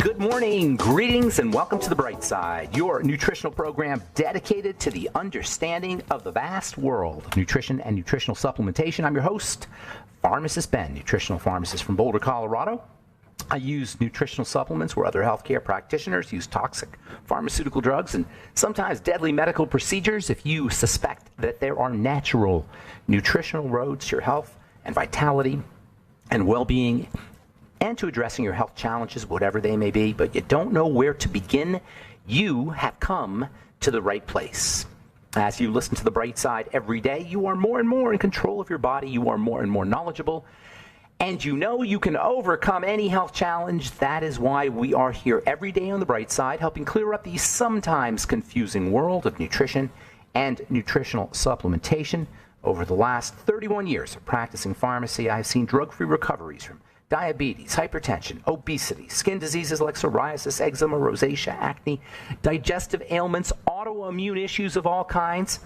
Good morning, greetings, and welcome to The Bright Side, your nutritional program dedicated to the understanding of the vast world of nutrition and nutritional supplementation. I'm your host, Pharmacist Ben, nutritional pharmacist from Boulder, Colorado. I use nutritional supplements where other healthcare practitioners use toxic pharmaceutical drugs and sometimes deadly medical procedures. If you suspect that there are natural nutritional roads to your health and vitality and well-being and to addressing your health challenges, whatever they may be, but you don't know where to begin, you have come to the right place. As you listen to The Bright Side every day, you are more and more in control of your body. You are more and more knowledgeable. And you know you can overcome any health challenge. That is why we are here every day on The Bright Side, helping clear up the sometimes confusing world of nutrition and nutritional supplementation. Over the last 31 years of practicing pharmacy, I've seen drug-free recoveries from diabetes, hypertension, obesity, skin diseases like psoriasis, eczema, rosacea, acne, digestive ailments, autoimmune issues of all kinds.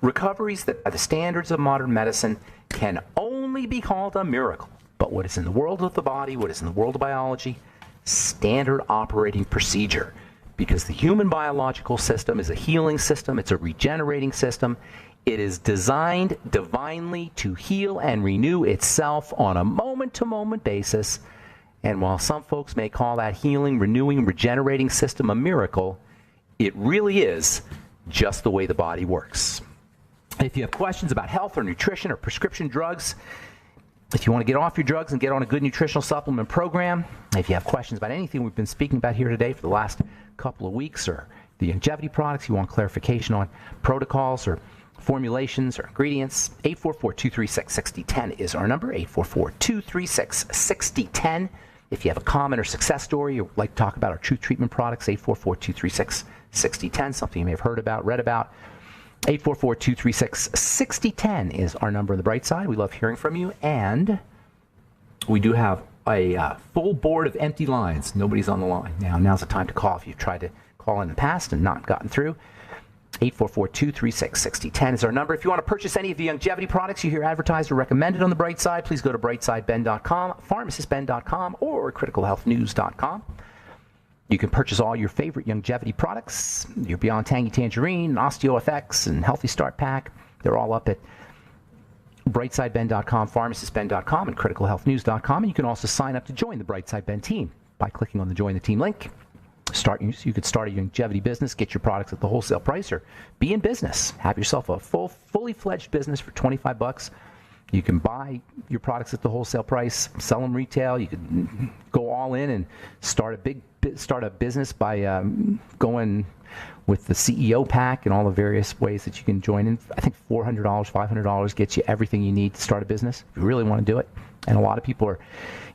Recoveries that, by the standards of modern medicine, can only be called a miracle. But what is in the world of the body, what is in the world of biology, standard operating procedure. Because the human biological system is a healing system, it's a regenerating system. It is designed divinely to heal and renew itself on a moment-to-moment basis. And while some folks may call that healing, renewing, regenerating system a miracle, it really is just the way the body works. If you have questions about health or nutrition or prescription drugs, if you want to get off your drugs and get on a good nutritional supplement program, if you have questions about anything we've been speaking about here today for the last couple of weeks, or the longevity products, you want clarification on protocols or formulations or ingredients, 844-236-6010 is our number, 844-236-6010. If you have a comment or success story or would like to talk about our Truth Treatment products, 844-236-6010, something you may have heard about, read about. 844-236-6010 is our number on The Bright Side. We love hearing from you, and we do have a full board of empty lines. Nobody's on the line. Now's the time to call if you've tried to call in the past and not gotten through. 844-236-6010 is our number. If you want to purchase any of the longevity products you hear advertised or recommended on The Bright Side, please go to brightsideben.com, pharmacistben.com, or criticalhealthnews.com. You can purchase all your favorite longevity products, your Beyond Tangy Tangerine, OsteoFX, and Healthy Start Pack. They're all up at brightsideben.com, pharmacistben.com, and criticalhealthnews.com. And you can also sign up to join the Bright Side Ben team by clicking on the Join the Team link. You could start a longevity business, get your products at the wholesale price, or be in business. Have yourself a fully fledged business for $25. You can buy your products at the wholesale price, sell them retail. You could go all in and start a business by going with the CEO pack and all the various ways that you can join in. I think $400, $500 gets you everything you need to start a business if you really want to do it. And a lot of people are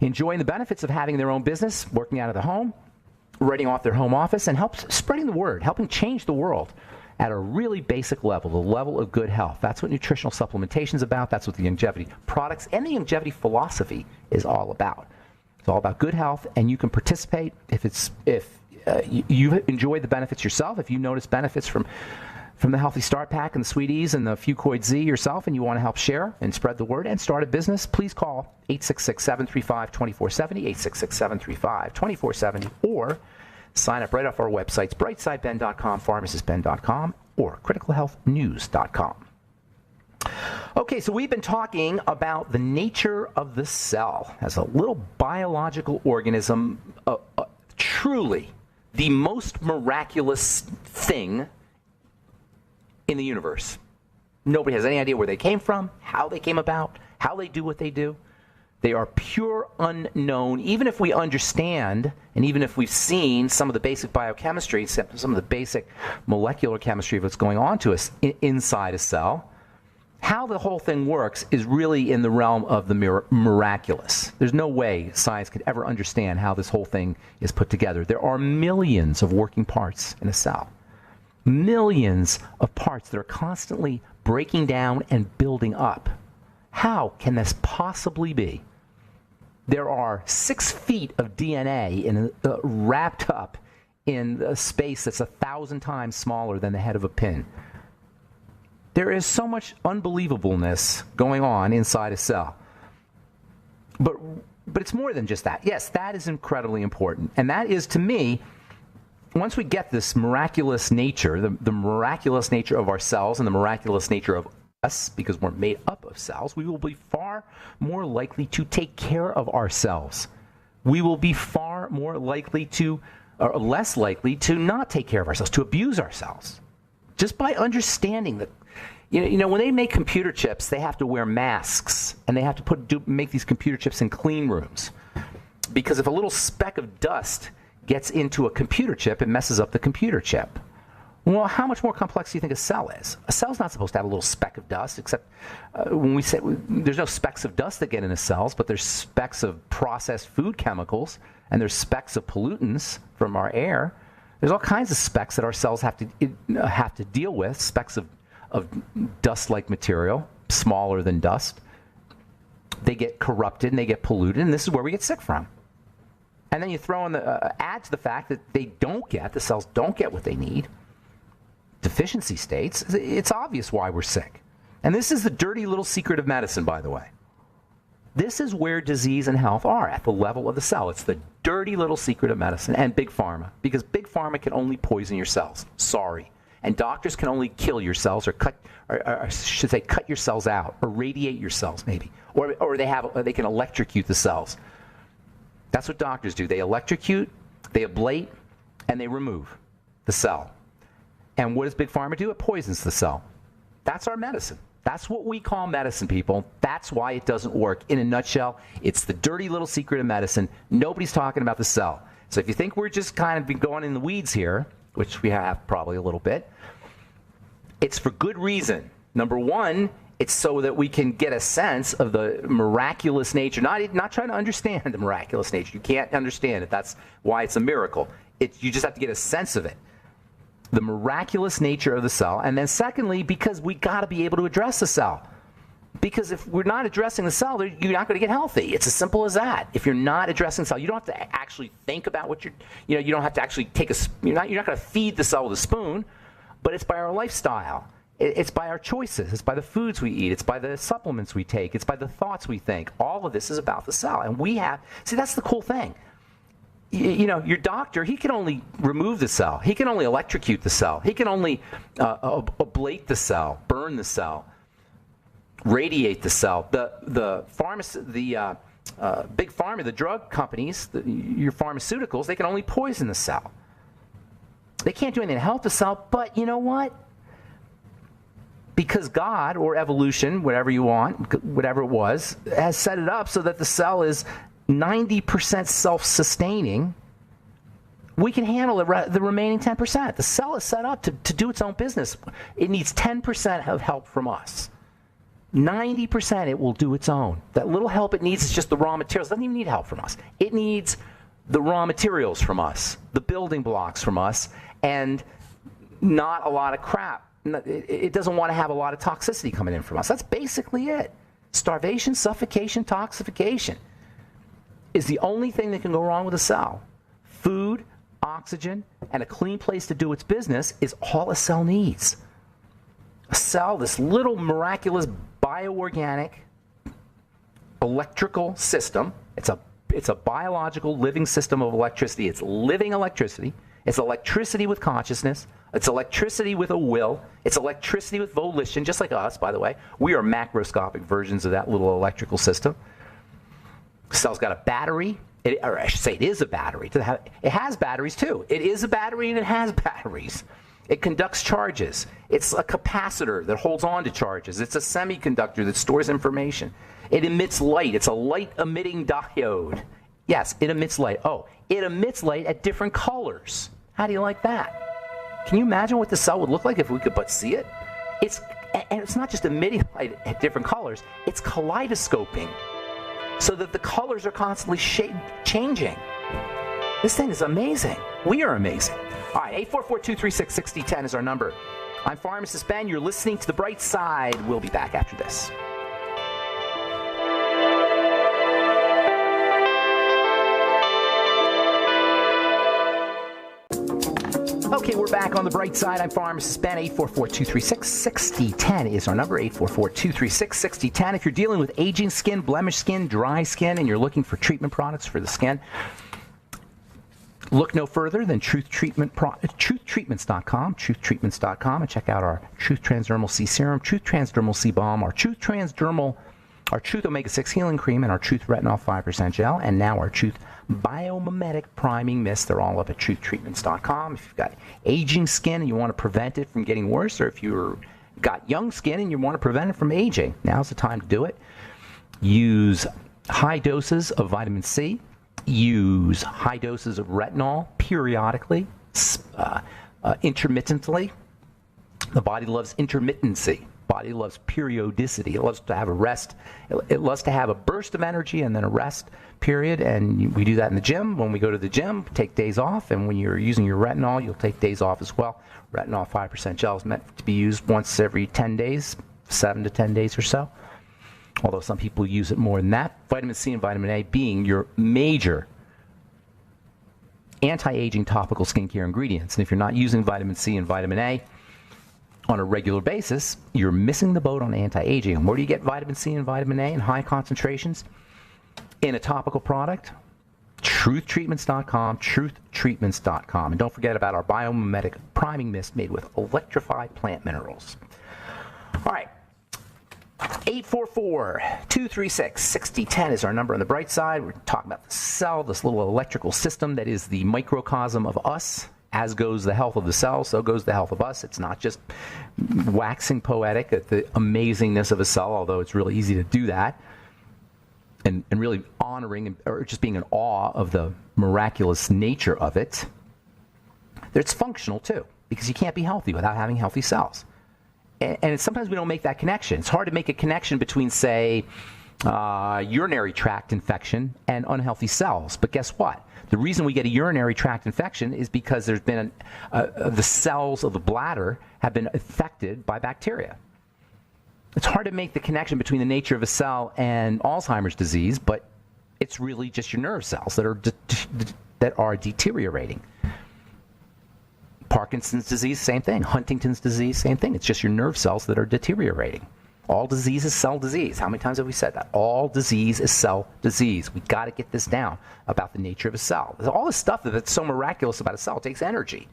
enjoying the benefits of having their own business, working out of the home, writing off their home office, and helps spreading the word, helping change the world at a really basic level, the level of good health. That's what nutritional supplementation is about. That's what the longevity products and the longevity philosophy is all about. It's all about good health, and you can participate if you enjoy the benefits yourself, if you notice benefits from the Healthy Start Pack and the Sweeties and the Fuchs Z yourself, and you want to help share and spread the word and start a business, please call 866-735-2470, 866-735-2470, or sign up right off our websites, brightsideben.com, pharmacistben.com, or criticalhealthnews.com. Okay, so we've been talking about the nature of the cell as a little biological organism, truly the most miraculous thing in the universe. Nobody has any idea where they came from, how they came about, how they do what they do. They are pure unknown. Even if we understand, and even if we've seen some of the basic biochemistry, some of the basic molecular chemistry of what's going on to us inside a cell, how the whole thing works is really in the realm of the miraculous. There's no way science could ever understand how this whole thing is put together. There are millions of working parts in a cell. Millions of parts that are constantly breaking down and building up. How can this possibly be? There are 6 feet of DNA wrapped up in a space that's 1,000 times smaller than the head of a pin. There is so much unbelievableness going on inside a cell. But it's more than just that. Yes, that is incredibly important. And that is, to me, once we get this miraculous nature, the miraculous nature of our cells and the miraculous nature of us, because we're made up of cells, we will be far more likely to take care of ourselves. We will be far more likely to, or less likely to not take care of ourselves, to abuse ourselves. Just by understanding that, when they make computer chips, they have to wear masks, and they have to make these computer chips in clean rooms. Because if a little speck of dust gets into a computer chip, it messes up the computer chip. Well, how much more complex do you think a cell is? A cell's not supposed to have a little speck of dust, except when we say there's no specks of dust that get into cells, but there's specks of processed food chemicals, and there's specks of pollutants from our air. There's all kinds of specks that our cells have to deal with, specks of dust-like material, smaller than dust. They get corrupted and they get polluted, and this is where we get sick from. And then you throw in add to the fact that the cells don't get what they need, deficiency states. It's obvious why we're sick. And this is the dirty little secret of medicine, by the way. This is where disease and health are, at the level of the cell. It's the dirty little secret of medicine and Big Pharma, because Big Pharma can only poison your cells. Sorry. And doctors can only kill your cells, or cut your cells out, or radiate your cells maybe, or they can electrocute the cells. That's what doctors do. They electrocute, they ablate, and they remove the cell. And what does Big Pharma do? It poisons the cell. That's our medicine. That's what we call medicine, people. That's why it doesn't work. In a nutshell, it's the dirty little secret of medicine. Nobody's talking about the cell. So if you think we're just kind of going in the weeds here, which we have probably a little bit, it's for good reason. Number one, it's so that we can get a sense of the miraculous nature. Not trying to understand the miraculous nature. You can't understand it. That's why it's a miracle. You just have to get a sense of it. The miraculous nature of the cell. And then secondly, because we got to be able to address the cell. Because if we're not addressing the cell, you're not going to get healthy. It's as simple as that. If you're not addressing the cell, you don't have to actually think about what you don't have to actually you're not going to feed the cell with a spoon, but it's by our lifestyle. It's by our choices. It's by the foods we eat. It's by the supplements we take. It's by the thoughts we think. All of this is about the cell. And that's the cool thing. Your doctor, he can only remove the cell. He can only electrocute the cell. He can only ablate the cell, burn the cell, radiate the cell. The Big Pharma, the drug companies, your pharmaceuticals, they can only poison the cell. They can't do anything to help the cell, but you know what? Because God, or evolution, whatever you want, whatever it was, has set it up so that the cell is 90% self-sustaining, we can handle the remaining 10%. The cell is set up to do its own business. It needs 10% of help from us. 90% it will do its own. That little help it needs is just the raw materials. It doesn't even need help from us. It needs the raw materials from us, the building blocks from us, and not a lot of crap. It doesn't want to have a lot of toxicity coming in from us. That's basically it. Starvation, suffocation, toxification is the only thing that can go wrong with a cell. Food, oxygen, and a clean place to do its business is all a cell needs. A cell, this little miraculous bioorganic electrical system, it's a biological living system of electricity. It's living electricity. It's electricity with consciousness. It's electricity with a will. It's electricity with volition, just like us, by the way. We are macroscopic versions of that little electrical system. The cell's got a battery, or I should say it is a battery. It has batteries too. It is a battery and it has batteries. It conducts charges. It's a capacitor that holds on to charges. It's a semiconductor that stores information. It emits light. It's a light-emitting diode. Yes, it emits light. Oh, it emits light at different colors. How do you like that? Can you imagine what the cell would look like if we could but see it? And it's not just emitting light at different colors. It's kaleidoscoping, so that the colors are constantly changing. This thing is amazing. We are amazing. All right, 844-236-6010 is our number. I'm Pharmacist Ben. You're listening to The Bright Side. We'll be back after this. Okay, we're back on the bright side. I'm Pharmacist Ben. 844-236-6010 is our number. 844-236-6010. If you're dealing with aging skin, blemished skin, dry skin, and you're looking for treatment products for the skin, look no further than truthtreatments.com, and check out our Truth Transdermal C Serum, Truth Transdermal C Balm, our Truth Omega-6 Healing Cream, and our Truth Retinol 5% Gel, and now our Truth Biomimetic Priming Mist. They're all up at truthtreatments.com. If you've got aging skin and you want to prevent it from getting worse, or if you've got young skin and you want to prevent it from aging, now's the time to do it. Use high doses of vitamin C. Use high doses of retinol periodically, intermittently. The body loves intermittency. Body loves periodicity. It loves to have a rest. It loves to have a burst of energy and then a rest period. And we do that in the gym. When we go to the gym, take days off. And when you're using your retinol, you'll take days off as well. Retinol 5% gel is meant to be used once every 10 days, 7 to 10 days or so. Although some people use it more than that. Vitamin C and vitamin A being your major anti-aging topical skincare ingredients. And if you're not using vitamin C and vitamin A on a regular basis, you're missing the boat on anti-aging. And where do you get vitamin C and vitamin A in high concentrations? In a topical product? Truthtreatments.com, truthtreatments.com. And don't forget about our Biomimetic Priming Mist made with electrified plant minerals. All right. 844-236-6010 is our number on the bright side. We're talking about the cell, this little electrical system that is the microcosm of us. As goes the health of the cell, so goes the health of us. It's not just waxing poetic at the amazingness of a cell, although it's really easy to do that, and really honoring or just being in awe of the miraculous nature of it. It's functional, too, because you can't be healthy without having healthy cells. And sometimes we don't make that connection. It's hard to make a connection between, say, urinary tract infection and unhealthy cells. But guess what? The reason we get a urinary tract infection is because there's been the cells of the bladder have been affected by bacteria. It's hard to make the connection between the nature of a cell and Alzheimer's disease, but it's really just your nerve cells that are deteriorating. Parkinson's disease, same thing. Huntington's disease, same thing. It's just your nerve cells that are deteriorating. All disease is cell disease. How many times have we said that? All disease is cell disease. We've got to get this down about the nature of a cell. All this stuff that's so miraculous about a cell takes energy.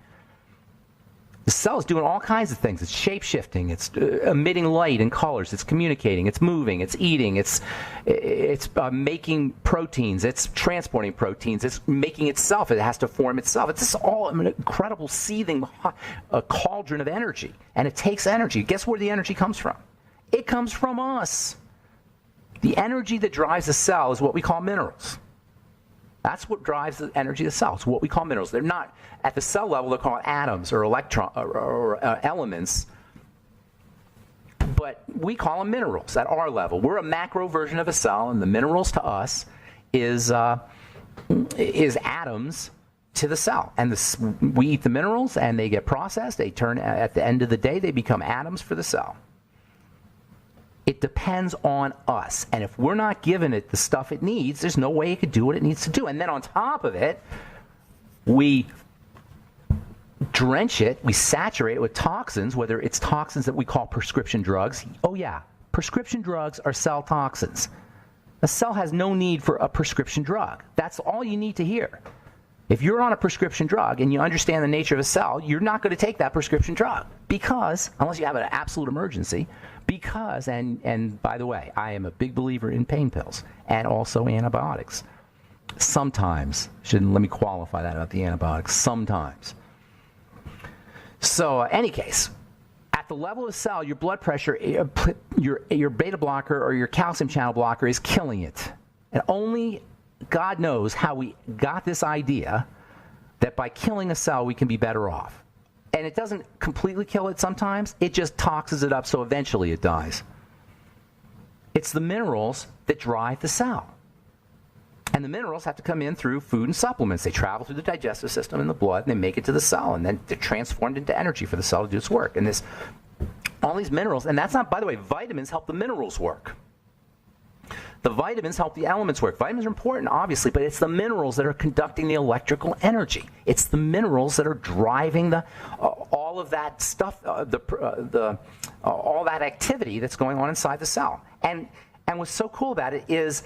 The cell is doing all kinds of things. It's shape-shifting. It's emitting light and colors. It's communicating. It's moving. It's eating. It's making proteins. It's transporting proteins. It's making itself. It has to form itself. It's just all an incredible seething cauldron of energy. And it takes energy. Guess where the energy comes from? It comes from us. The energy that drives the cell is what we call minerals. That's what drives the energy of the cell. It's what we call minerals. They're not, at the cell level, they're called atoms or elements, but we call them minerals at our level. We're a macro version of a cell, and the minerals to us is atoms to the cell. And we eat the minerals, and they get processed. They turn, at the end of the day, they become atoms for the cell. It depends on us. And if we're not giving it the stuff it needs, there's no way it could do what it needs to do. And then on top of it, we drench it, we saturate it with toxins, whether it's toxins that we call prescription drugs. Oh yeah, prescription drugs are cell toxins. A cell has no need for a prescription drug. That's all you need to hear. If you're on a prescription drug and you understand the nature of a cell, you're not going to take that prescription drug because, unless you have an absolute emergency, because, and by the way, I am a big believer in pain pills and also antibiotics. Sometimes, let me qualify that about the antibiotics, sometimes. So, any case, at the level of the cell, your blood pressure, your beta blocker or your calcium channel blocker is killing it. And only God knows how we got this idea that by killing a cell, we can be better off. And it doesn't completely kill it sometimes. It just toxins it up so eventually it dies. It's the minerals that drive the cell. And the minerals have to come in through food and supplements. They travel through the digestive system in the blood, and they make it to the cell, and then they're transformed into energy for the cell to do its work. And all these minerals, and that's not, by the way, vitamins help the minerals work. The vitamins help the elements work. Vitamins are important, obviously, but it's the minerals that are conducting the electrical energy. It's the minerals that are driving the all of that stuff, all that activity that's going on inside the cell. And what's so cool about it is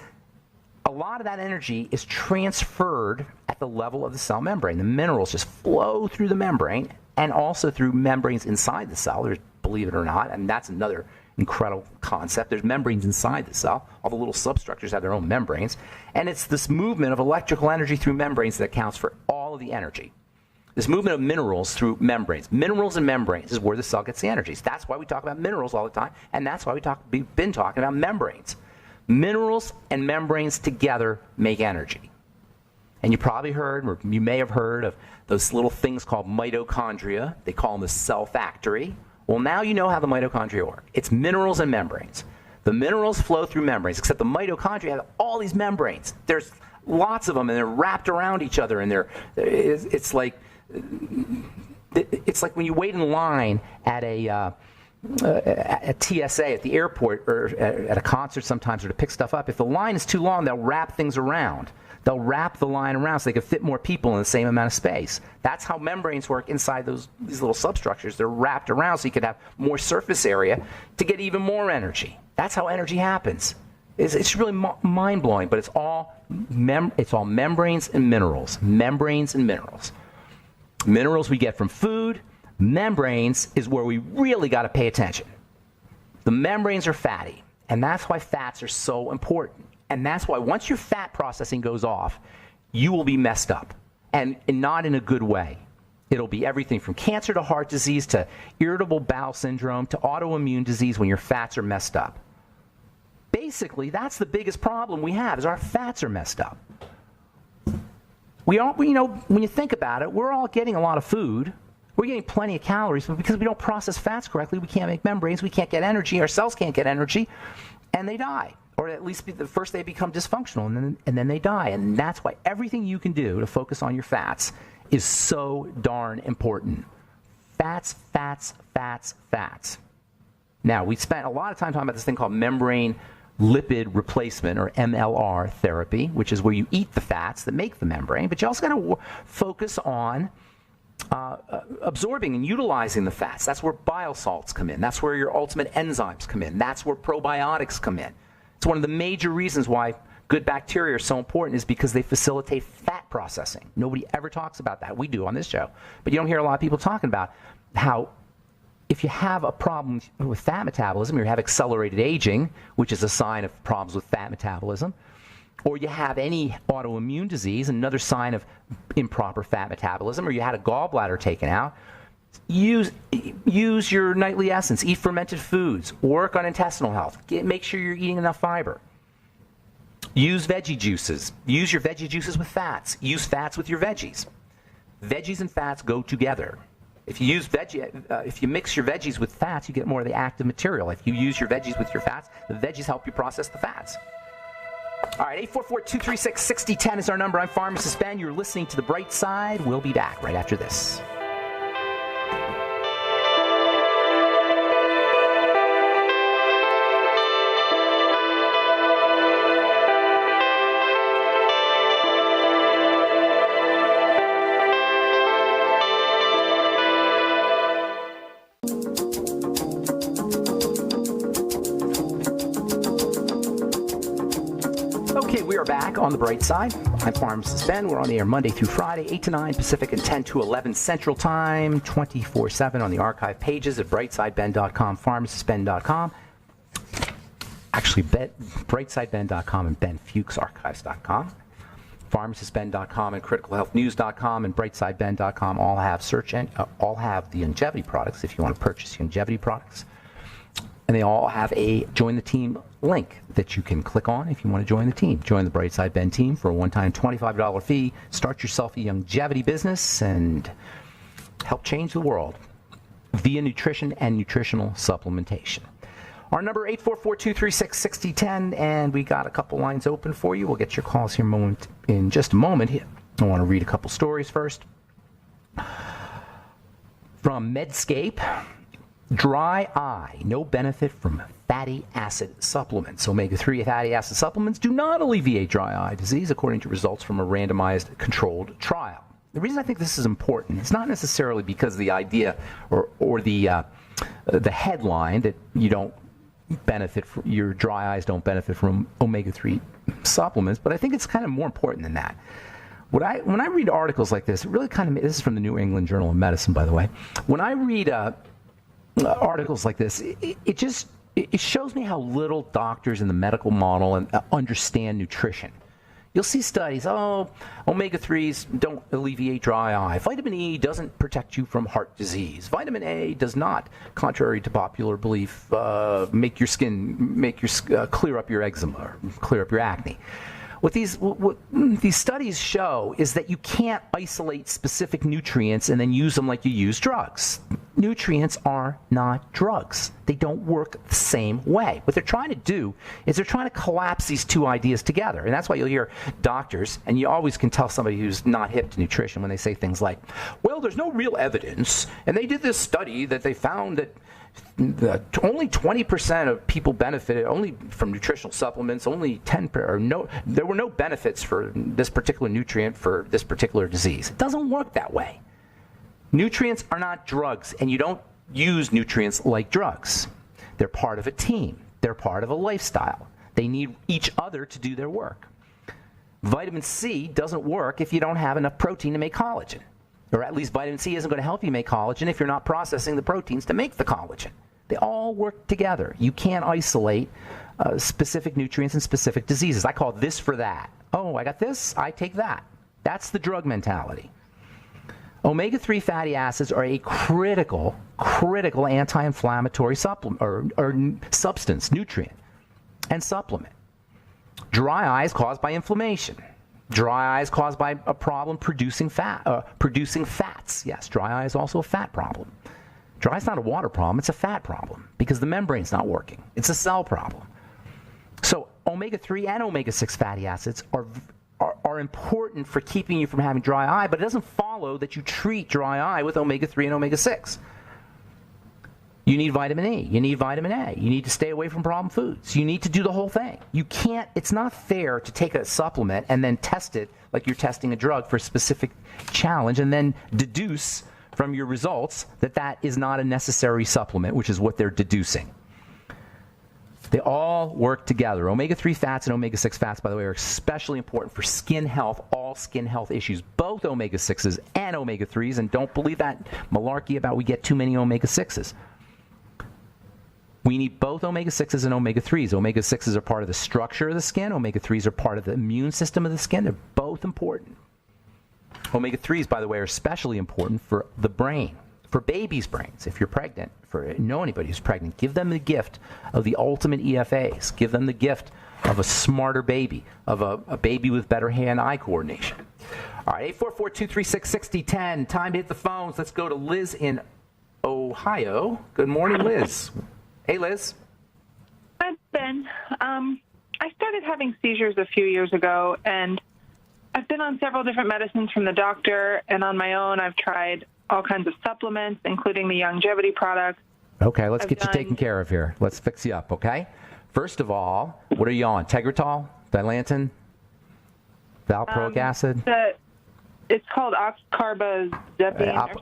a lot of that energy is transferred at the level of the cell membrane. The minerals just flow through the membrane and also through membranes inside the cell. There's, believe it or not, and that's another incredible concept. There's membranes inside the cell. All the little substructures have their own membranes. And it's this movement of electrical energy through membranes that accounts for all of the energy. This movement of minerals through membranes. Minerals and membranes is where the cell gets the energies. That's why we talk about minerals all the time, and that's why we've been talking about membranes. Minerals and membranes together make energy. And you probably heard, or you may have heard of those little things called mitochondria. They call them the cell factory. Well, now you know how the mitochondria work. It's minerals and membranes. The minerals flow through membranes, except the mitochondria have all these membranes. There's lots of them, and they're wrapped around each other, and it's like when you wait in line at TSA at the airport or at a concert sometimes, or to pick stuff up. If the line is too long, they'll wrap things around. They'll wrap the line around so they can fit more people in the same amount of space. That's how membranes work inside these little substructures. They're wrapped around so you can have more surface area to get even more energy. That's how energy happens. It's really mind-blowing, but it's all membranes and minerals. Membranes and minerals. Minerals we get from food. Membranes is where we really got to pay attention. The membranes are fatty, and that's why fats are so important. And that's why once your fat processing goes off, you will be messed up, and not in a good way. It'll be everything from cancer to heart disease to irritable bowel syndrome to autoimmune disease when your fats are messed up. Basically, that's the biggest problem we have, is our fats are messed up. When you think about it, we're all getting a lot of food. We're getting plenty of calories, but because we don't process fats correctly, we can't make membranes, we can't get energy, our cells can't get energy, and they die. Or at least first they become dysfunctional, and then they die. And that's why everything you can do to focus on your fats is so darn important. Fats, fats, fats, fats. Now, we spent a lot of time talking about this thing called membrane lipid replacement, or MLR therapy, which is where you eat the fats that make the membrane, but you also got to focus on absorbing and utilizing the fats. That's where bile salts come in. That's where your ultimate enzymes come in. That's where probiotics come in. It's one of the major reasons why good bacteria are so important, is because they facilitate fat processing. Nobody ever talks about that. We do on this show. But you don't hear a lot of people talking about how if you have a problem with fat metabolism, you have accelerated aging, which is a sign of problems with fat metabolism, or you have any autoimmune disease, another sign of improper fat metabolism, or you had a gallbladder taken out, use your nightly essence, eat fermented foods, work on intestinal health, make sure you're eating enough fiber. Use veggie juices. Use your veggie juices with fats. Use fats with your veggies. Veggies and fats go together. If you mix your veggies with fats, you get more of the active material. If you use your veggies with your fats, the veggies help you process the fats. All right, 844-236-6010 is our number. I'm Pharmacist Ben. You're listening to The Bright Side. We'll be back right after this. Back on The Bright Side. I'm Pharmacist Ben. We're on the air Monday through Friday, 8 to 9 Pacific and 10 to 11 Central Time, 24/7 on the archive pages at brightsideben.com, pharmacistben.com. Actually, brightsideben.com and benfuchsarchives.com. pharmacistben.com and criticalhealthnews.com and brightsideben.com all have the longevity products if you want to purchase longevity products. And they all have a Join the Team link that you can click on if you want to join the team. Join the Brightside Ben team for a one-time $25 fee. Start yourself a longevity business and help change the world via nutrition and nutritional supplementation. Our number 844-236-6010, and we got a couple lines open for you. We'll get your calls here in just a moment. I want to read a couple stories first. From Medscape. Dry eye, no benefit from fatty acid supplements. Omega-3 fatty acid supplements do not alleviate dry eye disease, according to results from a randomized controlled trial. The reason I think this is important is not necessarily because of the idea or the headline that you don't benefit from, your dry eyes don't benefit from omega-3 supplements, but I think it's kind of more important than that. When I read articles like this, it really kind of, this is from the New England Journal of Medicine, by the way. When I read articles like this, it shows me how little doctors in the medical model understand nutrition. You'll see studies, omega-3s don't alleviate dry eye. Vitamin E doesn't protect you from heart disease. Vitamin A does not, contrary to popular belief, make your skin, clear up your eczema, or clear up your acne. What these studies show is that you can't isolate specific nutrients and then use them like you use drugs. Nutrients are not drugs. They don't work the same way. What they're trying to do is they're trying to collapse these two ideas together. And that's why you'll hear doctors, and you always can tell somebody who's not hip to nutrition when they say things like, well, there's no real evidence, and they did this study that they found that only 20% of people benefited only from nutritional supplements. Only 10 or no, there were no benefits for this particular nutrient for this particular disease. It doesn't work that way. Nutrients are not drugs, and you don't use nutrients like drugs. They're part of a team. They're part of a lifestyle. They need each other to do their work. Vitamin C doesn't work if you don't have enough protein to make collagen. Or at least vitamin C isn't going to help you make collagen if you're not processing the proteins to make the collagen. They all work together. You can't isolate specific nutrients and specific diseases. I call this for that. Oh, I got this, I take that. That's the drug mentality. Omega-3 fatty acids are a critical anti-inflammatory supplement or substance, nutrient, and supplement. Dry eye is caused by inflammation. Dry eye is caused by a problem producing fats. Yes, dry eye is also a fat problem. Dry eye is not a water problem, it's a fat problem because the membrane's not working. It's a cell problem. So omega-3 and omega-6 fatty acids are important for keeping you from having dry eye, but it doesn't follow that you treat dry eye with omega-3 and omega-6. You need vitamin E. You need vitamin A. You need to stay away from problem foods. You need to do the whole thing. You can't, it's not fair to take a supplement and then test it like you're testing a drug for a specific challenge and then deduce from your results that is not a necessary supplement, which is what they're deducing. They all work together. Omega-3 fats and omega-6 fats, by the way, are especially important for skin health, all skin health issues, both omega-6s and omega-3s, and don't believe that malarkey about we get too many omega-6s. We need both omega-6s and omega-3s. Omega-6s are part of the structure of the skin. Omega-3s are part of the immune system of the skin. They're both important. Omega-3s, by the way, are especially important for the brain, for babies' brains. If you're pregnant, know anybody who's pregnant, give them the gift of the ultimate EFAs. Give them the gift of a smarter baby, of a baby with better hand-eye coordination. All right, 844-236-6010. Time to hit the phones. Let's go to Liz in Ohio. Good morning, Liz. Hey, Liz. Hi, Ben. I started having seizures a few years ago, and I've been on several different medicines from the doctor, and on my own, I've tried all kinds of supplements, including the longevity products. Okay, let's get you taken care of here. Let's fix you up, okay? First of all, what are you on? Tegretol? Dilantin? Valproic acid? It's called oxcarbazepine.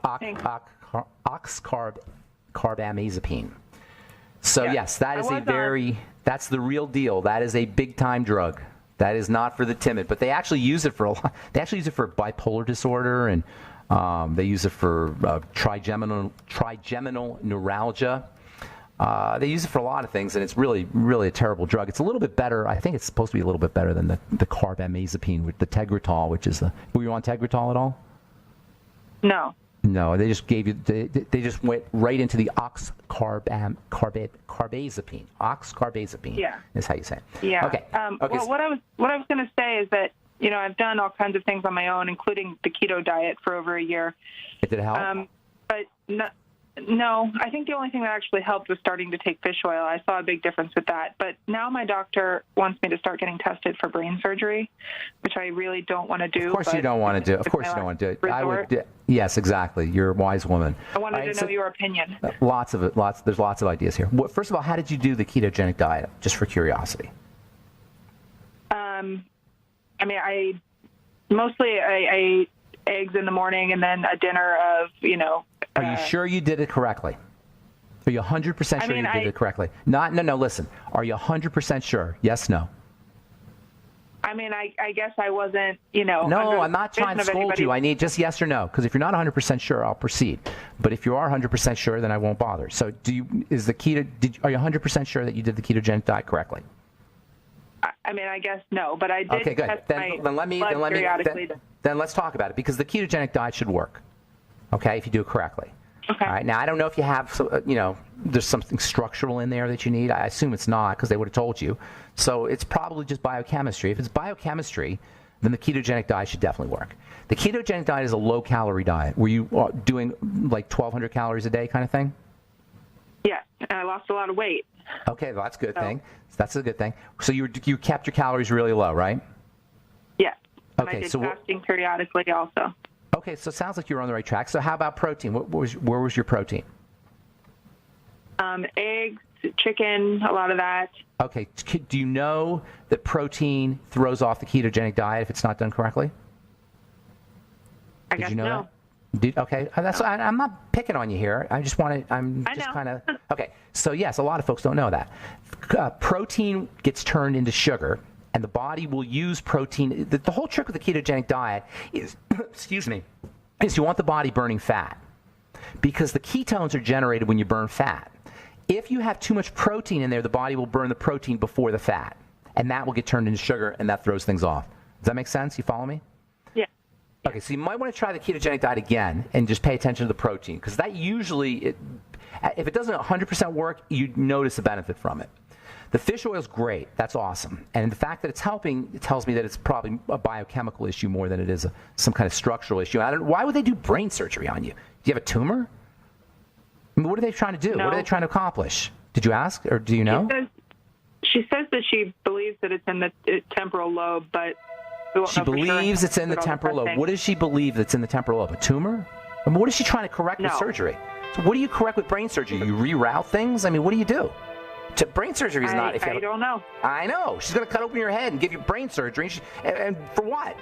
Oxcarbamazepine. So yeah. yes, that is that's the real deal. That is a big time drug. That is not for the timid, but they actually use it for they actually use it for bipolar disorder, and they use it for trigeminal neuralgia. They use it for a lot of things, and it's really, really a terrible drug. It's a little bit better. I think it's supposed to be a little bit better than the carbamazepine with the Tegretol, which is were you on Tegretol at all? No. No, they just gave you. They just went right into the oxcarbazepine. Oxcarbazepine. Yeah. Is how you say it. Yeah. Okay. Well, what I was going to say is that I've done all kinds of things on my own, including the keto diet for over a year. Did it help? But No, I think the only thing that actually helped was starting to take fish oil. I saw a big difference with that. But now my doctor wants me to start getting tested for brain surgery, which I really don't want to do. Of course you don't want to do. Of course you don't want to do it. I would. Yes, exactly. You're a wise woman. I wanted to know your opinion. Lots of it. There's lots of ideas here. First of all, how did you do the ketogenic diet? Just for curiosity. I mean, I ate eggs in the morning and then a dinner of, Are you sure you did it correctly? Are you 100% sure you did it correctly? No, listen. Are you 100% sure? Yes, no. I mean, I guess I wasn't, No, I'm not trying to scold you. I need just yes or no. Because if you're not 100% sure, I'll proceed. But if you are 100% sure, then I won't bother. So are you 100% sure that you did the ketogenic diet correctly? I mean, I guess no, but I did. Okay, good. Then let's talk about it, because the ketogenic diet should work. Okay, if you do it correctly. Okay. All right. Now, I don't know if you have, there's something structural in there that you need. I assume it's not, because they would have told you. So it's probably just biochemistry. If it's biochemistry, then the ketogenic diet should definitely work. The ketogenic diet is a low-calorie diet. Were you doing like 1,200 calories a day kind of thing? Yes, and I lost a lot of weight. Okay, well, that's a good thing. That's a good thing. So you kept your calories really low, right? Yes. And Okay, I did fasting periodically also. Okay, so it sounds like you're on the right track. So how about protein? Where was your protein? Eggs, chicken, a lot of that. Okay, do you know that protein throws off the ketogenic diet if it's not done correctly? I guess Did you know no. that? Okay, I'm not picking on you here. I just want to. I'm just kind of okay. So yes, a lot of folks don't know that protein gets turned into sugar, and the body will use protein. The whole trick with the ketogenic diet is, excuse me, is you want the body burning fat, because the ketones are generated when you burn fat. If you have too much protein in there, the body will burn the protein before the fat, and that will get turned into sugar, and that throws things off. Does that make sense? You follow me? Okay, so you might want to try the ketogenic diet again and just pay attention to the protein, because that usually, if it doesn't 100% work, you notice the benefit from it. The fish oil is great. That's awesome. And the fact that it's helping, it tells me that it's probably a biochemical issue more than it is some kind of structural issue. Why would they do brain surgery on you? Do you have a tumor? I mean, what are they trying to do? No. What are they trying to accomplish? Did you ask, or do you know? She says that she believes that it's in the temporal lobe, but she believes it's in the temporal lobe. What does she believe that's in the temporal lobe? A tumor? I mean, what is she trying to correct with surgery? So what do you correct with brain surgery? You reroute things? I mean, what do you do? Brain surgery is not... I don't know. I know. She's going to cut open your head and give you brain surgery. And for what?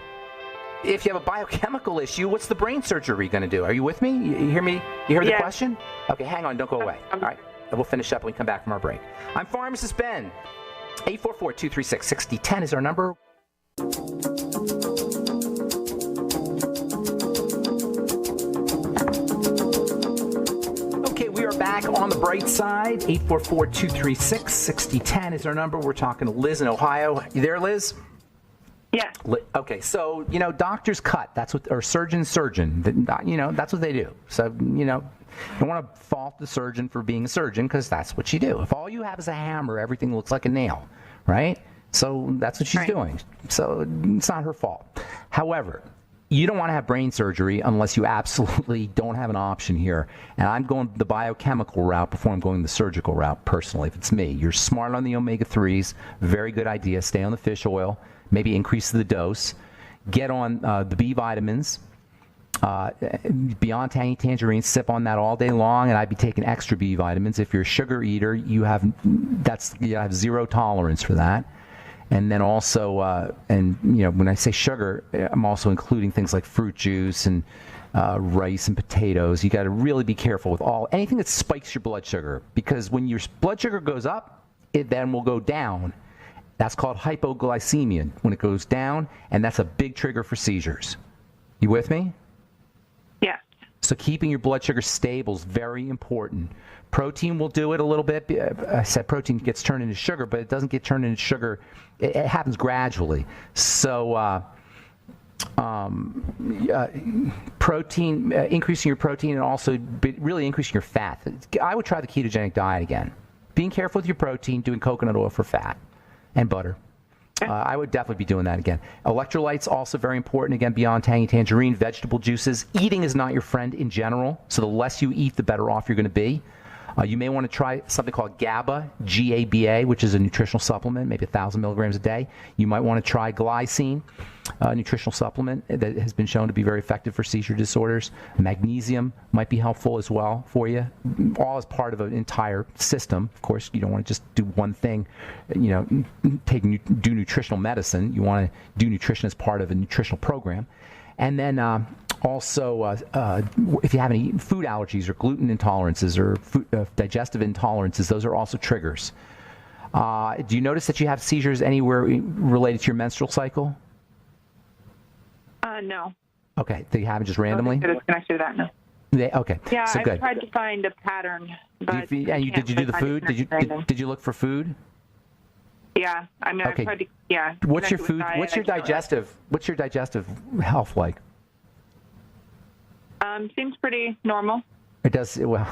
If you have a biochemical issue, what's the brain surgery going to do? Are you with me? You hear me? You heard the question? Okay, hang on. Don't go away. All right. We'll finish up when we come back from our break. I'm Pharmacist Ben. 844-236-6010 is our number. Okay, we are back on the bright side. 844-236-6010 is our number. We're talking to Liz in Ohio. You there, Liz? Yeah. Okay, so, doctors cut. Or surgeon. That's what they do. So, you don't want to fault the surgeon for being a surgeon, because that's what you do. If all you have is a hammer, everything looks like a nail, right? So that's what she's doing. So it's not her fault. However, you don't want to have brain surgery unless you absolutely don't have an option here. And I'm going the biochemical route before I'm going the surgical route, personally, if it's me. You're smart on the omega-3s. Very good idea. Stay on the fish oil. Maybe increase the dose. Get on the B vitamins. Beyond tangerine, sip on that all day long, and I'd be taking extra B vitamins. If you're a sugar eater, you have zero tolerance for that. And then also, when I say sugar, I'm also including things like fruit juice and rice and potatoes. You got to really be careful with anything that spikes your blood sugar, because when your blood sugar goes up, it then will go down. That's called hypoglycemia when it goes down, and that's a big trigger for seizures. You with me? Yeah. So keeping your blood sugar stable is very important. Protein will do it a little bit. I said protein gets turned into sugar, but it doesn't get turned into sugar. It happens gradually. So protein, increasing your protein, and also really increasing your fat. I would try the ketogenic diet again. Being careful with your protein, doing coconut oil for fat and butter. I would definitely be doing that again. Electrolytes also very important. Again, beyond tangy tangerine, vegetable juices. Eating is not your friend in general, so the less you eat, the better off you're going to be. You may want to try something called GABA, G-A-B-A, which is a nutritional supplement, maybe 1,000 milligrams a day. You might want to try glycine, a nutritional supplement that has been shown to be very effective for seizure disorders. Magnesium might be helpful as well for you, all as part of an entire system. Of course, you don't want to just do one thing, do nutritional medicine. You want to do nutrition as part of a nutritional program. And then also, if you have any food allergies or gluten intolerances or digestive intolerances, those are also triggers. Do you notice that you have seizures anywhere related to your menstrual cycle? No. Okay, they happen just randomly? I don't think it's connected to that, no. Okay, Yeah, so good. I tried to find a pattern. But did you do the food? Did you look for food? Yeah, I mean, okay. I tried to. Yeah. What's your food? What's your digestive health like? Seems pretty normal. It does. Well,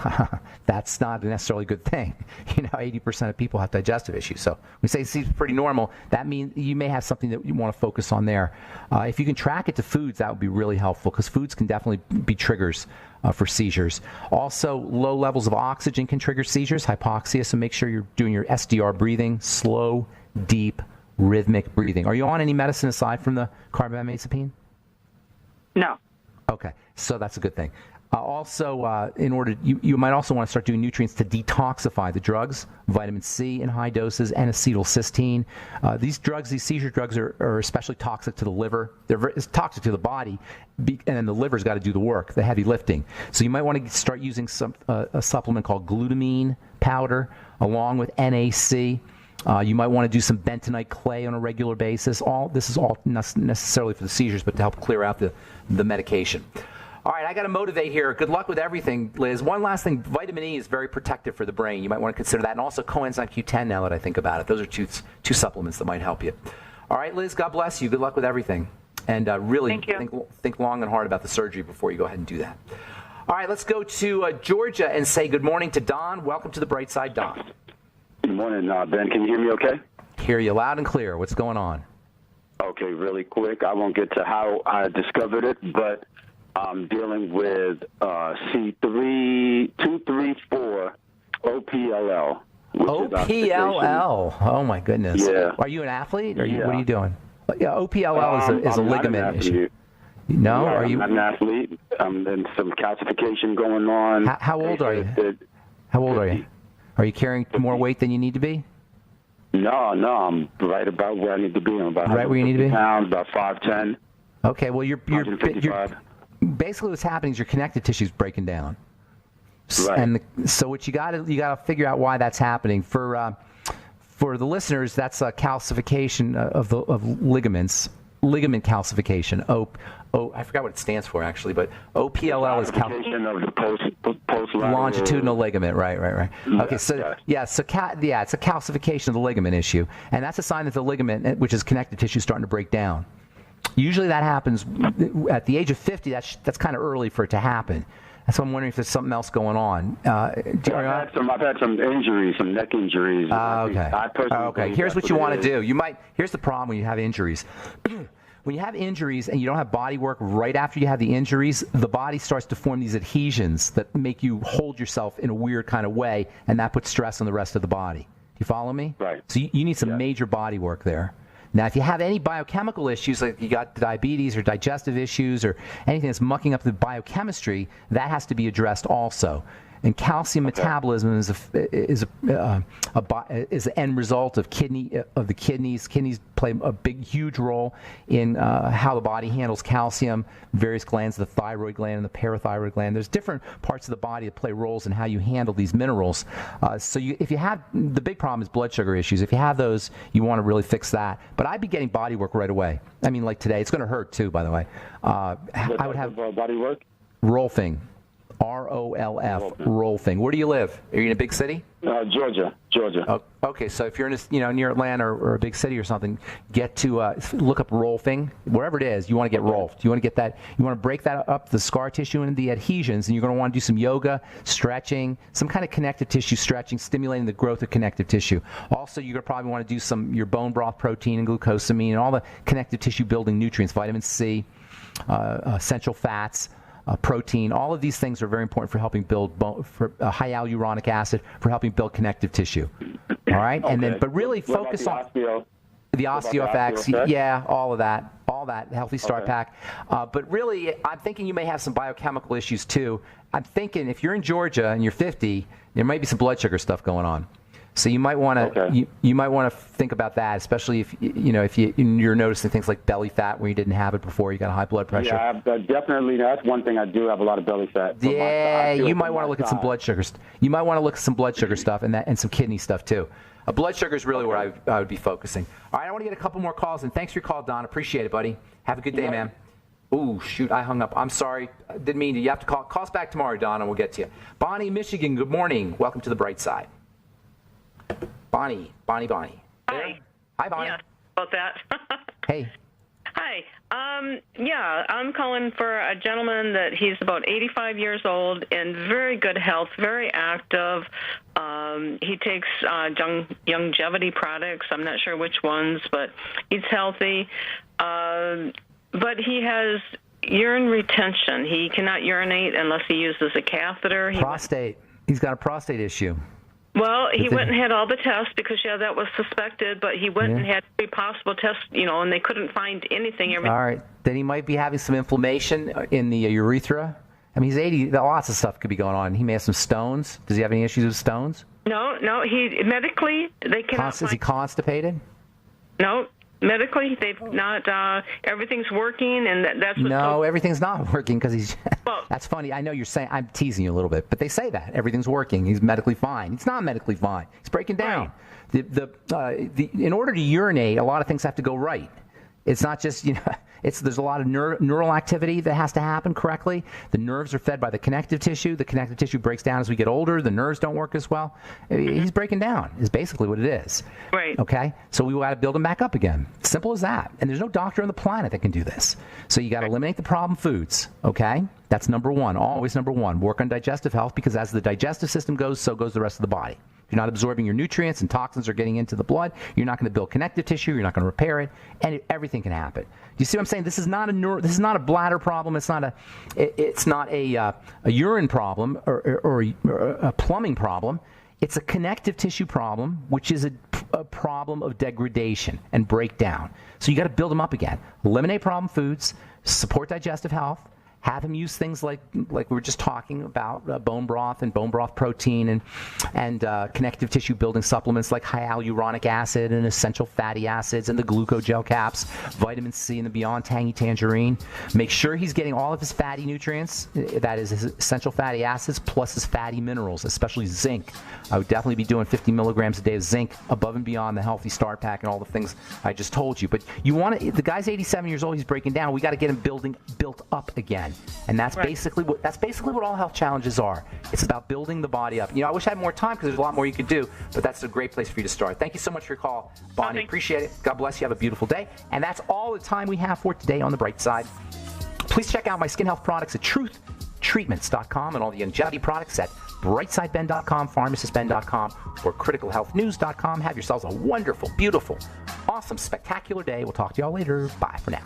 that's not necessarily a good thing. 80% of people have digestive issues. So we say it seems pretty normal. That means you may have something that you want to focus on there. If you can track it to foods, that would be really helpful because foods can definitely be triggers for seizures. Also, low levels of oxygen can trigger seizures, hypoxia. So make sure you're doing your SDR breathing, slow, deep, rhythmic breathing. Are you on any medicine aside from the carbamazepine? No. Okay, so that's a good thing. In order, you might also want to start doing nutrients to detoxify the drugs, vitamin C in high doses, and acetylcysteine. These seizure drugs are especially toxic to the liver. It's toxic to the body, and then the liver's got to do the work, the heavy lifting. So you might want to start using a supplement called glutamine powder along with NAC. You might want to do some bentonite clay on a regular basis. This is all not necessarily for the seizures, but to help clear out the medication. All right, I got to motivate here. Good luck with everything, Liz. One last thing, vitamin E is very protective for the brain. You might want to consider that, and also coenzyme Q10 now that I think about it. Those are two supplements that might help you. All right, Liz, God bless you. Good luck with everything. And really think long and hard about the surgery before you go ahead and do that. All right, let's go to Georgia and say good morning to Don. Welcome to the Bright Side, Don. Good morning, Ben. Can you hear me okay? Hear you loud and clear. What's going on? Okay, really quick. I won't get to how I discovered it, but I'm dealing with C234 OPLL. OPLL. Oh, my goodness. Yeah. Are you an athlete? What are you doing? Yeah, OPLL is a ligament issue. No? Yeah, are you? I'm an athlete. There's some calcification going on. How old are you? How old are you? Are you carrying more weight than you need to be? No, I'm right about where I need to be. I'm about right where you need to be? Pounds, about 5'10". Okay, well, you're basically what's happening is your connective tissue is breaking down. Right. And so what you got to figure out why that's happening. For the listeners, that's a calcification of ligaments, ligament calcification. I forgot what it stands for actually, but OPLL is calcification of the post longitudinal ligament. Right. Okay, so it's a calcification of the ligament issue, and that's a sign that the ligament, which is connective tissue, is starting to break down. Usually that happens at the age of 50. That's kind of early for it to happen. That's why I'm wondering if there's something else going on. I've had some injuries, some neck injuries. Okay. Here's what you want to do. Here's the problem when you have injuries. When you have injuries and you don't have body work right after you have the injuries, the body starts to form these adhesions that make you hold yourself in a weird kind of way, and that puts stress on the rest of the body. Do you follow me? Right. So you need some major body work there. Now, if you have any biochemical issues, like you got diabetes or digestive issues or anything that's mucking up the biochemistry, that has to be addressed also. And calcium metabolism is an end result of the kidneys. Kidneys play a huge role in how the body handles calcium. Various glands, the thyroid gland and the parathyroid gland. There's different parts of the body that play roles in how you handle these minerals. If you have the big problem is blood sugar issues. If you have those, you want to really fix that. But I'd be getting body work right away. I mean, like today, it's going to hurt too. By the way, I would have body work. Rolfing. ROLF, Rolfing. Where do you live? Are you in a big city? Georgia. Oh, okay, so if you're in near Atlanta or a big city or something, get to look up Rolfing, wherever it is. You want to get Rolfed. You want to get that. You want to break that up, the scar tissue and the adhesions, and you're going to want to do some yoga, stretching, some kind of connective tissue stretching, stimulating the growth of connective tissue. Also, you're going to probably want to do your bone broth protein and glucosamine and all the connective tissue building nutrients, vitamin C, essential fats. Protein, all of these things are very important for helping build high hyaluronic acid, for helping build connective tissue. All right, okay. And then, but really focus on the OsteoFX, yeah, all that healthy start pack. But really, I'm thinking you may have some biochemical issues too. I'm thinking if you're in Georgia and you're 50, there might be some blood sugar stuff going on. So you might want to you might want to think about that, especially if you're noticing things like belly fat where you didn't have it before. You got high blood pressure. Yeah, definitely. That's one thing. I do have a lot of belly fat. Yeah, you might want to look at some blood sugars. You might want to look at some blood sugar stuff and some kidney stuff too. Blood sugar is really where I would be focusing. All right, I want to get a couple more calls, and thanks for your call, Don. Appreciate it, buddy. Have a good day, man. Ooh, shoot, I hung up. I'm sorry. I didn't mean to. You have to call us back tomorrow, Don, and we'll get to you. Bonnie, Michigan, good morning. Welcome to the bright side. Bonnie. Hi. Hi, Bonnie. Yeah, about that. Hey. Hi. I'm calling for a gentleman that he's about 85 years old in very good health, very active. He takes longevity products. I'm not sure which ones, but he's healthy. But he has urine retention. He cannot urinate unless he uses a catheter. Prostate. He's got a prostate issue. Well, he went and had all the tests because, that was suspected, but he went and had every possible test, and they couldn't find anything. All right. Then he might be having some inflammation in the urethra. I mean, he's 80. Lots of stuff could be going on. He may have some stones. Does he have any issues with stones? No. He medically, they cannot Is he constipated? No. Medically, they've not. Everything's working, and that's what. No, everything's not working because he's. Well, that's funny. I know you're saying. I'm teasing you a little bit, but they say that everything's working. He's medically fine. He's not medically fine. He's breaking down. Right. In order to urinate, a lot of things have to go right. It's not just there's a lot of neural activity that has to happen correctly. The nerves are fed by the connective tissue. The connective tissue breaks down as we get older. The nerves don't work as well. He's breaking down is basically what it is. Right. Okay? So we got to build him back up again. Simple as that. And there's no doctor on the planet that can do this. So you got to eliminate the problem foods. Okay? That's number one. Always number one. Work on digestive health because as the digestive system goes, so goes the rest of the body. You're not absorbing your nutrients and toxins are getting into the blood. You're not going to build connective tissue. You're not going to repair it, and everything can happen. You see what I'm saying? This is not a bladder problem. It's not a urine problem or a plumbing problem. It's a connective tissue problem, which is a problem of degradation and breakdown. So you got to build them up again. Eliminate problem foods. Support digestive health. Have him use things like we were just talking about, bone broth and bone broth protein and connective tissue building supplements like hyaluronic acid and essential fatty acids and the glucogel caps, vitamin C and the Beyond Tangy Tangerine. Make sure he's getting all of his fatty nutrients, that is his essential fatty acids plus his fatty minerals, especially zinc. I would definitely be doing 50 milligrams a day of zinc above and beyond the Healthy Start Pack and all the things I just told you. But the guy's 87 years old, he's breaking down. We got to get him built up again. And that's right. basically what all health challenges are. It's about building the body up. I wish I had more time because there's a lot more you could do, but that's a great place for you to start. Thank you so much for your call, Bonnie. Appreciate it. God bless you. Have a beautiful day. And that's all the time we have for today on The Bright Side. Please check out my skin health products at truthtreatments.com and all the longevity products at brightsideben.com, pharmacistben.com, or criticalhealthnews.com. Have yourselves a wonderful, beautiful, awesome, spectacular day. We'll talk to y'all later. Bye for now.